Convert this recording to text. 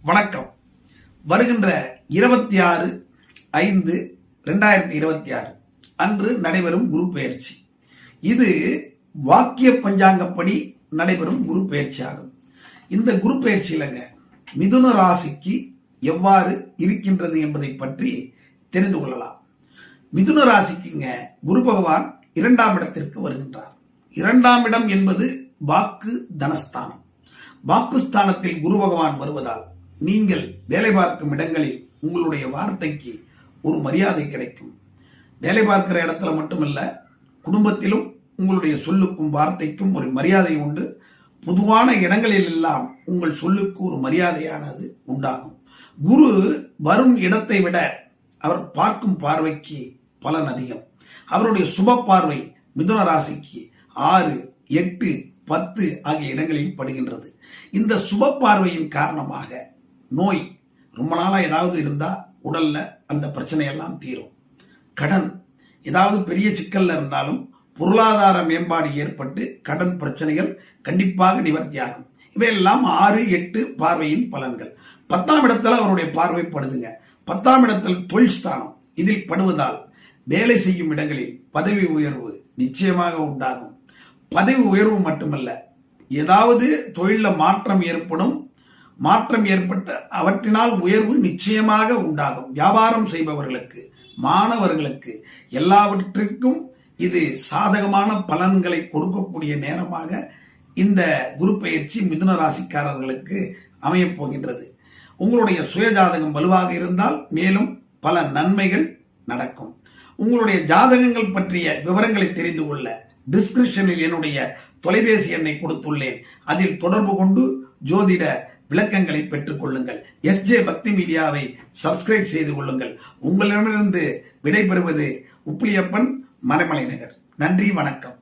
வணக்கம். வருகின்ற 26/5/2026 அன்று நடைபெறும் குரு பெயர்ச்சி. இது வாக்கிய பஞ்சாங்கப்படி நடைபெறும் குரு பெயர்ச்சி ஆகும். இந்த குரு பெயர்ச்சியிலங்க மிதுன ராசிக்கு எவ்வாறு இருக்கின்றது என்பதை பற்றி தெரிந்து கொள்ளலாம். மிதுன ராசிக்குங்க குரு பகவான் 2ஆம் இடத்திற்கு வருகின்றார். 2ஆம் இடம் என்பது வாக்கு தனஸ்தானம். வாக்குஸ்தானத்தில் குரு பகவான் வருவதால் நீங்கள் வேலை பார்க்கும் இடங்களில் உங்களுடைய வார்த்தைக்கு ஒரு மரியாதை கிடைக்கும். வேலை பார்க்கிற இடத்துல மட்டுமல்ல, குடும்பத்திலும் உங்களுடைய சொல்லுக்கும் வார்த்தைக்கும் ஒரு மரியாதை உண்டு. பொதுவான இடங்களில் எல்லாம் உங்கள் சொல்லுக்கு ஒரு மரியாதையானது உண்டாகும். குரு வரும் இடத்தை விட அவர் பார்க்கும் பார்வைக்கு பலன் அதிகம். அவருடைய சுப பார்வை மிதுன ராசிக்கு 6, 8, 10 ஆகிய இடங்களில் படுகின்றது. இந்த சுப பார்வையின் காரணமாக நோய் ரொம்ப நாளா ஏதாவது இருந்தா உடல்ல அந்த பிரச்சனை எல்லாம் தீரும். கடன் ஏதாவது பெரிய சிக்கல்ல இருந்தாலும் பொருளாதார மேம்பாடு ஏற்பட்டு கடன் பிரச்சனைகள் கண்டிப்பாக நிவர்த்தி ஆகும். இவையெல்லாம் 6, 8 பார்வையின் பலன்கள். 10ஆம் இடத்துல அவருடைய பார்வை படுதுங்க. 10ஆம் இடத்தில் தொழில் ஸ்தானம். இதில் படுவதால் வேலை செய்யும் இடங்களில் பதவி உயர்வு நிச்சயமாக உண்டாகும். பதவி உயர்வு மட்டுமல்ல, ஏதாவது தொழில மாற்றம் ஏற்படும். மாற்றம் ஏற்பட்ட அவற்றினால் உயர்வு நிச்சயமாக உண்டாகும். வியாபாரம் செய்பவர்களுக்கு, மாணவர்களுக்கு எல்லாவற்றிற்கும் இது சாதகமான பலன்களை கொடுக்கக்கூடிய நேரமாக இந்த குரு பெயர்ச்சி மிதுன ராசிக்காரர்களுக்கு அமையப் போகின்றது. உங்களுடைய சுயஜாதகம் வலுவாக இருந்தால் மேலும் பல நன்மைகள் நடக்கும். உங்களுடைய ஜாதகங்கள் பற்றிய விவரங்களை தெரிந்து கொள்ள டிஸ்கிரிப்ஷனில் என்னுடைய தொலைபேசி எண்ணை கொடுத்துள்ளேன். அதில் தொடர்பு கொண்டு ஜோதிட விளக்கங்களை பெற்றுக் கொள்ளுங்கள். SJ பக்தி மீடியாவை சப்ஸ்கிரைப் செய்து கொள்ளுங்கள். உங்களிடமிருந்து விடைபெறுவது உப்பிலியப்பன், மறைமலை நகர். நன்றி, வணக்கம்.